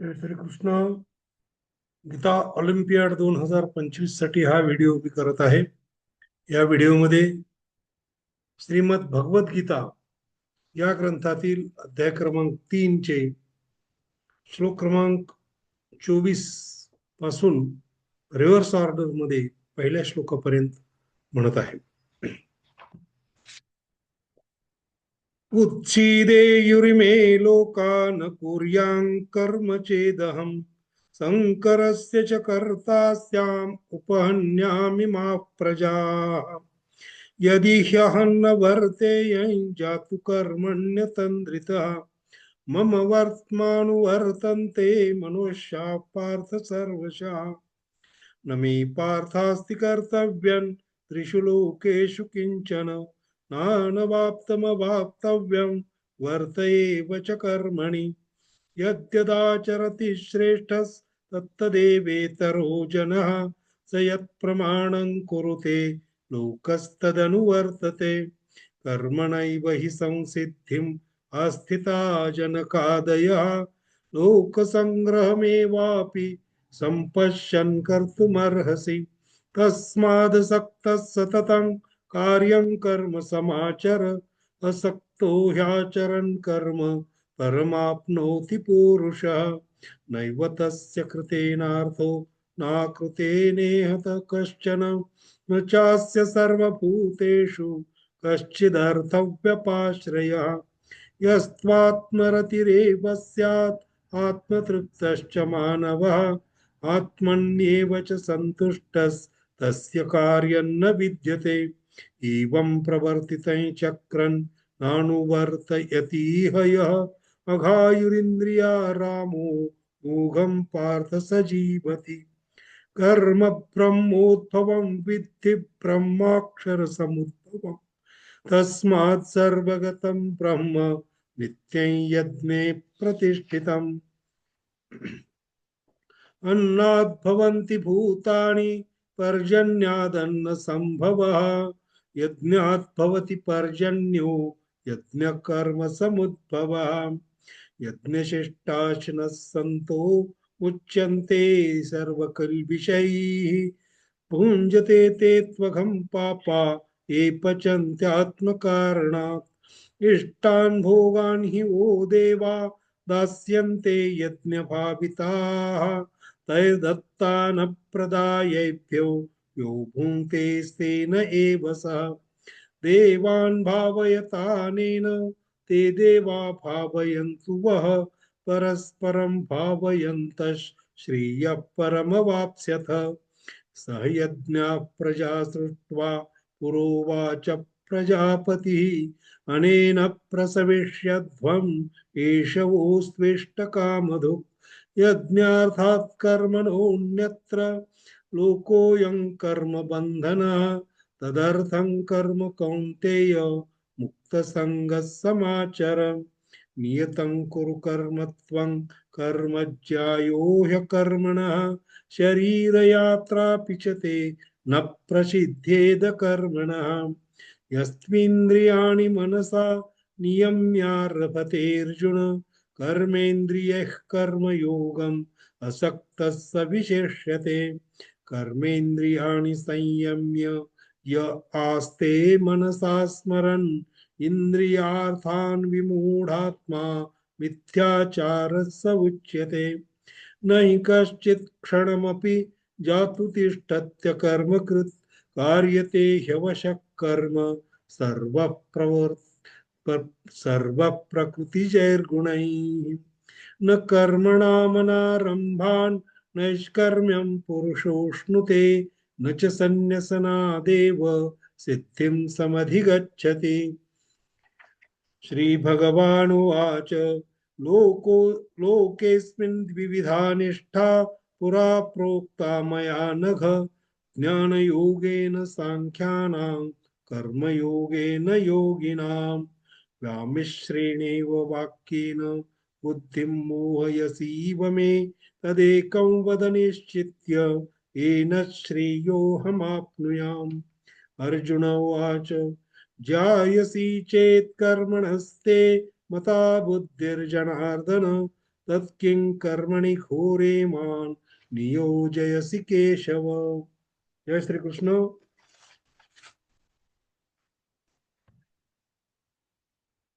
जय Shrikrishna. Gita Olympiad 2025 साठी हा video मी करत आहे. या व्हिडिओमध्ये श्रीमद भगवत गीता या ग्रंथातील अध्याय क्रमांक 3 चे श्लोक क्रमांक 24 पासून रिव्हर्स ऑर्डर मध्ये पहिल्या श्लोकापर्यंत म्हणत आहे. उच्छिदेयुरिमे लोका न कुर्यां कर्म चेदहं शङ्करस्य च कर्ता स्याम् उपहन्यामि मा प्रजाः. यदि ह्यहं न वर्तेयं जातु कर्मण्यतन्द्रितः मम वर्त्मानुवर्तन्ते मनुष्याः पार्थ सर्वशः. न मे पार्थास्ति कर्तव्यं त्रिषु लोकेषु किञ्चन नानवाप्तमवाप्तव्यं वर्त एव च कर्मणि. यद्यदाचरति श्रेष्ठस्तत्तदेवेतरो जनः स यत्प्रमाणं कुरुते लोकस्तदनुवर्तते. कर्मणैव हि संसिद्धिम् आस्थिता जनकादयः लोकसङ्ग्रहमेवापि सम्पश्यन् कर्तुमर्हसि. तस्मादसक्तः सततं कार्यं कर्म समाचर असक्तो ह्याचरन् कर्म परमाप्नोति पूरुषः. नैव तस्य कृतेनार्थो नाकृतेनेह कश्चन न चास्य सर्वभूतेषु कश्चिदर्थव्यपाश्रयः. यस्त्वात्मरतिरेव स्यात् आत्मतृप्तश्च मानवः आत्मन्येव च सन्तुष्टस्तस्य कार्यं न विद्यते. एवं प्रवर्तितं चक्रं नानुवर्तयतीह यः अघायुरिन्द्रियारामो मोघं पार्थ स जीवति. कर्म ब्रह्मोद्भवं विद्धि ब्रह्माक्षरसमुद्भवम् तस्मात् सर्वगतं ब्रह्म नित्यं यज्ञे प्रतिष्ठितम्. अन्नात् भवन्ति भूतानि पर्जन्यादन्न संभवः. यज्ञात् भवति पर्जन्यो यज्ञकर्म समुद्भवः. यज्ञशिष्टाशिनः सन्तो उच्यन्ते सर्वकल्बिषैः भुञ्जते ते त्वघं पापा ये पचन्त्यात्मकारणात्. इष्टान् भोगान् हि वो देवा दास्यन्ते यज्ञभाविताः तैर्दत्तान प्रदायैभ्यो यो भुङ्क्ते स्तेन एव सः. देवान् भावयतानेन ते देवा भावयन्तु वः परस्परं भावयन्तः श्रेयः परमवाप्स्यथ. सह यज्ञः प्रजा सृष्ट्वा पुरोवाच प्रजापतिः अनेन प्रसविष्यध्वम् एष वोस्त्विष्टकामधुक्. यज्ञार्थात् कर्मणोऽन्यत्र लोकोऽयं कर्म बन्धनः तदर्थं कर्म कौन्तेय मुक्तसङ्गः समाचर. नियतं कुरु कर्म त्वं कर्म ज्यायो ह्यकर्मणः शरीरयात्रापि च ते न प्रसिद्धेद कर्मणः. यस्त्विन्द्रियाणि मनसा नियम्यारभतेऽर्जुन कर्मेन्द्रियैः कर्मयोगम् असक्तः स विशेष्यते. कर्मेन्द्रियाणि संयम्य य आस्ते मनसा स्मरन् इन्द्रियार्थान् विमूढात्मा मिथ्याचारः स उच्यते. न हि कश्चित् क्षणमपि जातु तिष्ठत्य कर्मकृत् कार्यते ह्यवशः कर्म सर्वप्रकृतिजैर्गुणैः. न कर्मणामनारम्भान् नैष्कर्म्यं पुरुषोऽश्नुते न च सन्न्यसनादेव सिद्धिं समधिगच्छति. श्रीभगवानुवाच लोकेऽस्मिन् द्विविधा निष्ठा पुरा प्रोक्ता मया नघ. ज्ञानयोगेन साङ्ख्यानां कर्मयोगेन योगिनां व्यामिश्रेणेव वाक्येन बुद्धिं मोहयसीव मे. तदेकं वद निश्चित्य येन श्रेयोऽहमाप्नुयाम्. अर्जुन उवाच जायसी चेत् कर्मणस्ते मता बुद्धिर्जनार्दन तत्किं कर्मणि घोरे मां नियोजयसि केशव. जय श्री कृष्ण.